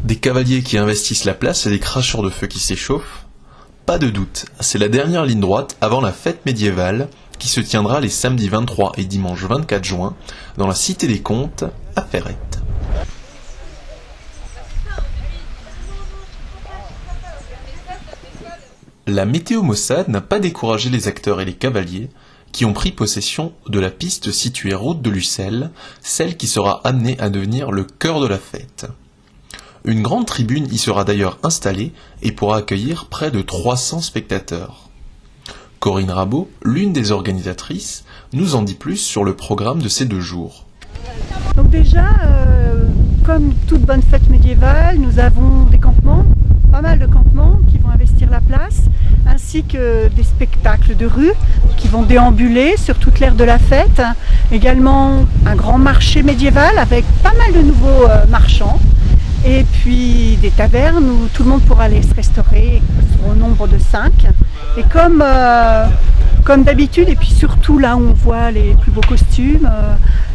Des cavaliers qui investissent la place et des cracheurs de feu qui s'échauffent? Pas de doute, c'est la dernière ligne droite avant la fête médiévale qui se tiendra les samedis 23 et dimanche 24 juin dans la Cité des Comtes à Ferrette. La météo Mossad n'a pas découragé les acteurs et les cavaliers qui ont pris possession de la piste située route de Lucelle, celle qui sera amenée à devenir le cœur de la fête. Une grande tribune y sera d'ailleurs installée et pourra accueillir près de 300 spectateurs. Corinne Rabot, l'une des organisatrices, nous en dit plus sur le programme de ces 2 jours. Donc déjà, comme toute bonne fête médiévale, nous avons des campements, pas mal de campements qui vont investir la place, ainsi que des spectacles de rue qui vont déambuler sur toute l'aire de la fête. Également un grand marché médiéval avec pas mal de nouveaux marchands. Et puis des tavernes où tout le monde pourra aller se restaurer au nombre de 5. Et comme d'habitude, et puis surtout là où on voit les plus beaux costumes,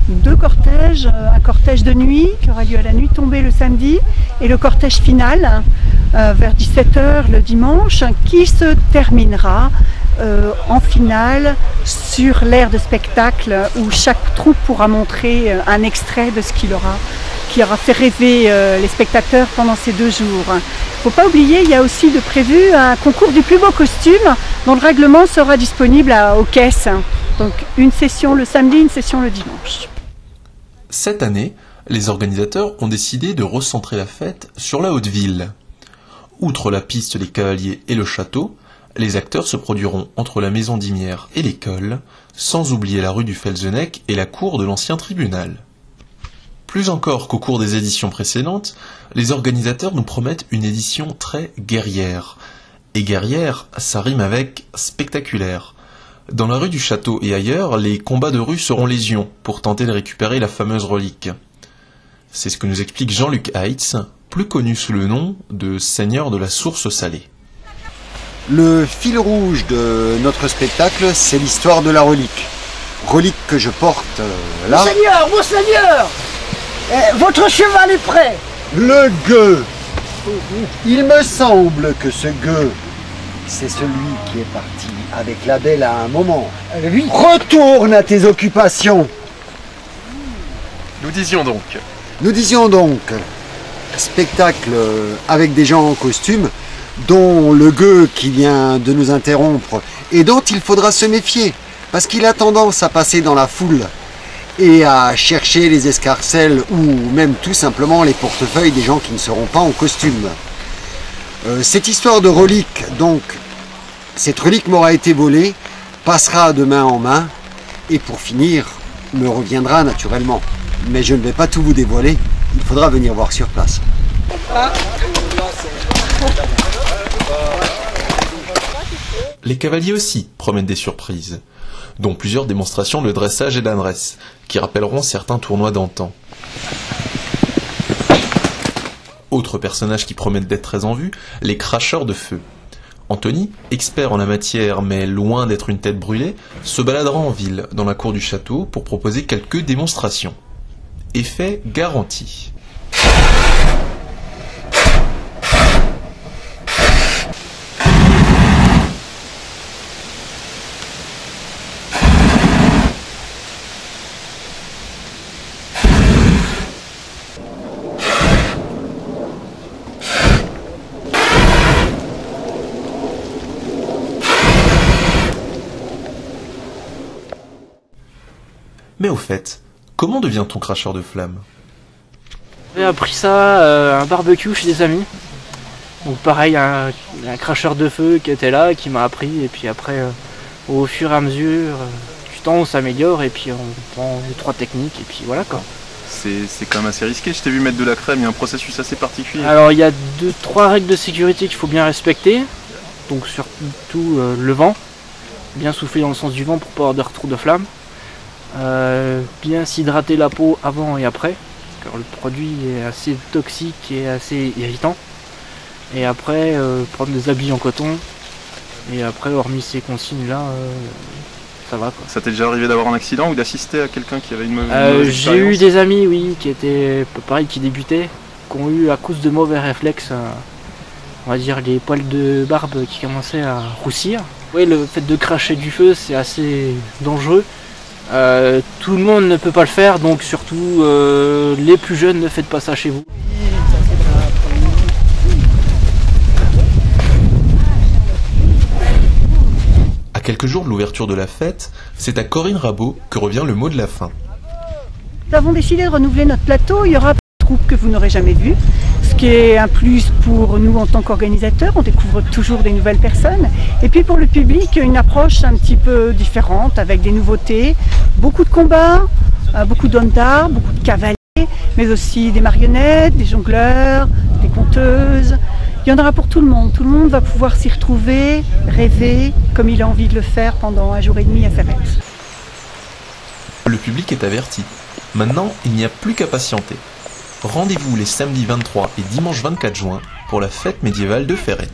2 cortèges, un cortège de nuit qui aura lieu à la nuit tombée le samedi et le cortège final vers 17 h le dimanche qui se terminera en finale sur l'aire de spectacle où chaque troupe pourra montrer un extrait de ce qui aura fait rêver les spectateurs pendant ces 2 jours. Il ne faut pas oublier, il y a aussi de prévu un concours du plus beau costume dont le règlement sera disponible aux caisses. Donc une session le samedi, une session le dimanche. Cette année, les organisateurs ont décidé de recentrer la fête sur la Haute-Ville. Outre la piste des cavaliers et le château, les acteurs se produiront entre la maison d'Imières et l'école, sans oublier la rue du Felzeneck et la cour de l'ancien tribunal. Plus encore qu'au cours des éditions précédentes, les organisateurs nous promettent une édition très guerrière. Et guerrière, ça rime avec spectaculaire. Dans la rue du Château et ailleurs, les combats de rue seront légion pour tenter de récupérer la fameuse relique. C'est ce que nous explique Jean-Luc Heitz, plus connu sous le nom de Seigneur de la Source Salée. Le fil rouge de notre spectacle, c'est l'histoire de la relique. Relique que je porte là. Mon seigneur, votre cheval est prêt. Le gueux. Il me semble que ce gueux, c'est celui qui est parti avec la belle à un moment. Oui. Retourne à tes occupations. Nous disions donc, spectacle avec des gens en costume, dont le gueux qui vient de nous interrompre et dont il faudra se méfier, parce qu'il a tendance à passer dans la foule et à chercher les escarcelles ou même tout simplement les portefeuilles des gens qui ne seront pas en costume. Cette histoire de relique, donc, cette relique m'aura été volée, passera de main en main et pour finir, me reviendra naturellement. Mais je ne vais pas tout vous dévoiler, il faudra venir voir sur place. les cavaliers aussi promettent des surprises, dont plusieurs démonstrations de dressage et d'adresse, qui rappelleront certains tournois d'antan. Autres personnages qui promettent d'être très en vue, les cracheurs de feu. Anthony, expert en la matière mais loin d'être une tête brûlée, se baladera en ville, dans la cour du château, pour proposer quelques démonstrations. Effet garanti. Mais au fait, comment devient-on cracheur de flammes? J'ai appris ça à un barbecue chez des amis. Donc pareil, un cracheur de feu qui était là, qui m'a appris. Et puis après, au fur et à mesure du temps, on s'améliore et puis on prend 2-3 techniques et puis voilà quoi. C'est quand même assez risqué, je t'ai vu mettre de la crème, il y a un processus assez particulier. Alors il y a 2-3 règles de sécurité qu'il faut bien respecter. Donc surtout le vent, bien souffler dans le sens du vent pour pas avoir de retour de flamme. Bien s'hydrater la peau avant et après, car le produit est assez toxique et assez irritant. Et après, prendre des habits en coton. Et après, hormis ces consignes là, ça va quoi. Ça t'est déjà arrivé d'avoir un accident ou d'assister à quelqu'un qui avait une mauvaise J'ai eu des amis, oui, qui étaient pareil, qui débutaient. qui ont eu, à cause de mauvais réflexes, on va dire les poils de barbe qui commençaient à roussir. Oui, le fait de cracher du feu, c'est assez dangereux. Tout le monde ne peut pas le faire, donc surtout les plus jeunes, ne faites pas ça chez vous. À quelques jours de l'ouverture de la fête, c'est à Corinne Rabot que revient le mot de la fin. Nous avons décidé de renouveler notre plateau. Il y aura une troupe que vous n'aurez jamais vue, ce qui est un plus pour nous en tant qu'organisateurs. On découvre toujours des nouvelles personnes. Et puis pour le public, une approche un petit peu différente avec des nouveautés, beaucoup de combats, beaucoup d'hommes d'art, beaucoup de cavaliers, mais aussi des marionnettes, des jongleurs, des conteuses. Il y en aura pour tout le monde. Tout le monde va pouvoir s'y retrouver, rêver, comme il a envie de le faire pendant 1 jour et demi à Ferrette. Le public est averti. Maintenant, il n'y a plus qu'à patienter. Rendez-vous les samedis 23 et dimanche 24 juin pour la fête médiévale de Ferrette.